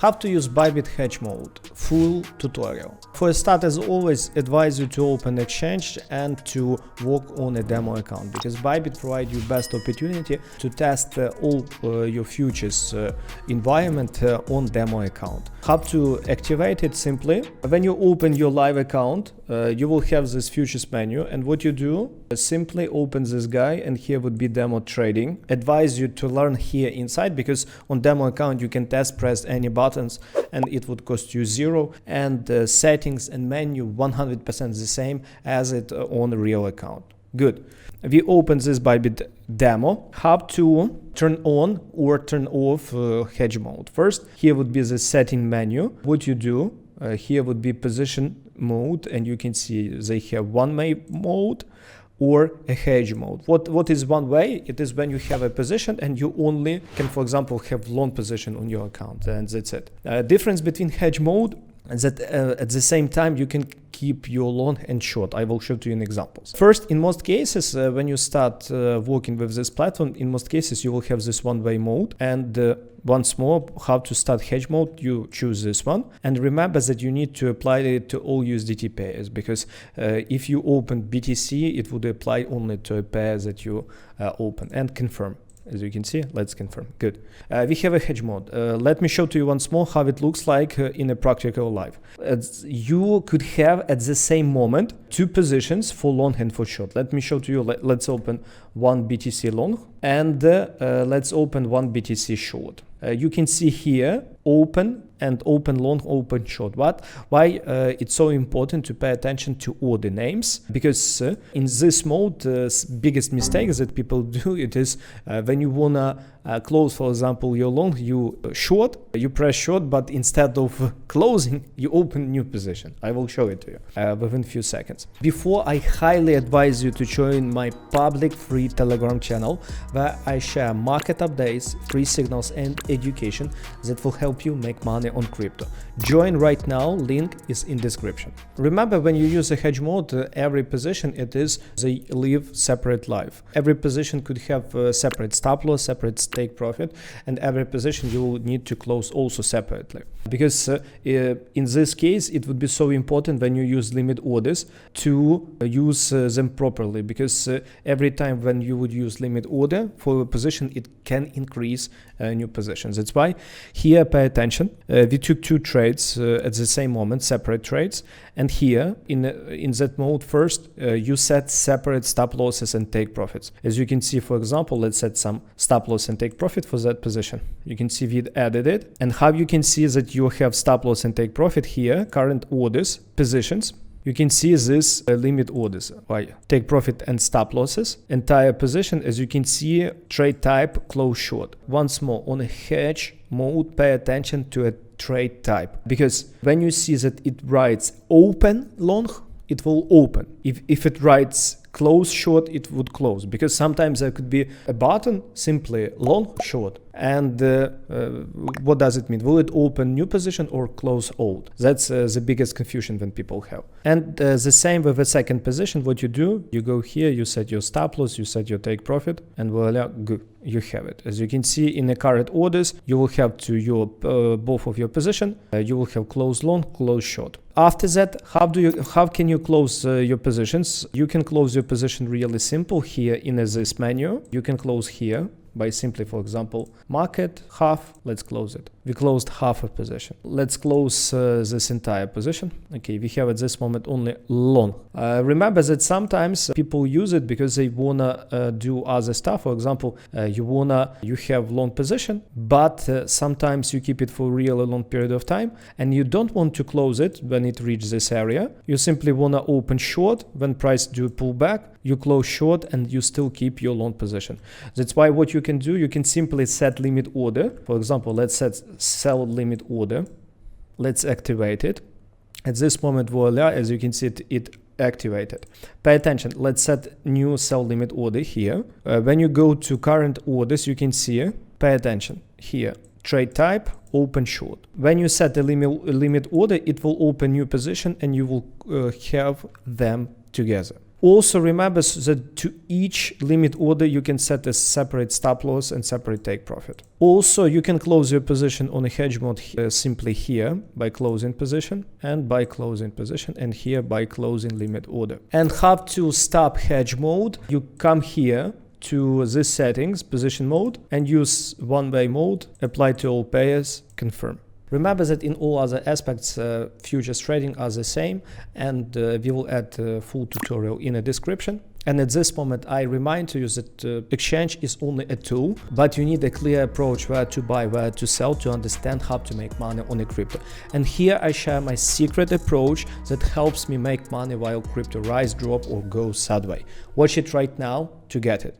How to use Bybit hedge mode, full tutorial. For a start, as always, advise you to open Exchange and to work on a demo account, because Bybit provides you best opportunity to test all your futures environment on demo account. How to activate it? Simply, when you open your live account, you will have this futures menu, and what you do, simply open this guy, and here would be demo trading. Advise you to learn here inside, because on demo account you can test press any buttons and it would cost you 0, and settings and menu 100% the same as it on a real account. Good. We open this Bybit demo. How to turn on or turn off hedge mode. First, here would be the setting menu. What you do, here would be position mode, and you can see they have one-way mode or a hedge mode. What is one way? It is when you have a position and you only can, for example, have long position on your account, and that's it. Difference between hedge mode is that at the same time you can keep your long and short. I will show to you in examples. First, in most cases, when you start working with this platform, in most cases you will have this one-way mode. And once more, how to start hedge mode, you choose this one. And remember that you need to apply it to all USDT pairs, because if you open BTC, it would apply only to a pair that you open. And confirm. As you can see, let's confirm. Good. We have a hedge mode. Let me show to you once more how it looks like in a practical life. You could have at the same moment two positions for long and for short. Let me show to you. Let's open one BTC long and let's open one BTC short. You can see here open and open long, open short. Why it's so important to pay attention to order names? Because in this mode, biggest mistake that people do, it is when you wanna close, for example, your long, you short, you press short, but instead of closing, you open new position. I will show it to you within a few seconds. Before, I highly advise you to join my public free Telegram channel, where I share market updates, free signals and education that will help you make money on crypto. Join right now, link is in description. Remember, when you use a hedge mode, every position they live separate life. Every position could have a separate stop loss, separate take profit, and every position you will need to close also separately. Because in this case, it would be so important when you use limit orders to use them properly, because every time when you would use limit order for a position, it can increase new positions. That's why here pay attention. We took two trades at the same moment, separate trades, and here in that mode, first you set separate stop losses and take profits. As you can see, for example, let's set some stop loss and take profit for that position. You can see we added it, and how you can see that you have stop loss and take profit here, current orders, positions. You can see this limit orders, take profit and stop losses, entire position. As you can see, trade type, close short. Once more, on a hedge mode, pay attention to a trade type, because when you see that it writes open long, it will open. If it writes close short, it would close, because sometimes there could be a button simply long short. And what does it mean? Will it open new position or close old? That's the biggest confusion when people have. And the same with the second position. What you do, you go here, you set your stop loss, you set your take profit, and voila, good, you have it. As you can see in the current orders, you will have to your both of your position. You will have close long, close short. After that, how can you close your positions? You can close your position really simple here in this menu. You can close here by simply, for example, market half. Let's close it. We closed half a position. Let's close this entire position. Okay, we have at this moment only long. Remember that sometimes people use it because they wanna do other stuff. For example, you have long position, but sometimes you keep it for really long period of time, and you don't want to close it when it reaches this area. You simply wanna open short when price do pull back. You close short and you still keep your long position. That's why what you can do, you can simply set limit order. For example, let's set sell limit order. Let's activate it. At this moment, voila, as you can see, it activated. Pay attention. Let's set new sell limit order here. When you go to current orders, you can see, pay attention here, trade type, open short. When you set the limit order, it will open new position and you will have them together. Also remember that to each limit order you can set a separate stop loss and separate take profit. Also you can close your position on a hedge mode simply here by closing position and by closing position, and here by closing limit order. And how to stop hedge mode? You come here to this settings, position mode, and use one-way mode, apply to all pairs, confirm. Remember that in all other aspects, futures trading are the same, and we will add a full tutorial in a description. And at this moment, I remind you that exchange is only a tool, but you need a clear approach where to buy, where to sell, to understand how to make money on a crypto. And here I share my secret approach that helps me make money while crypto rise, drop, or go sideways. Watch it right now to get it.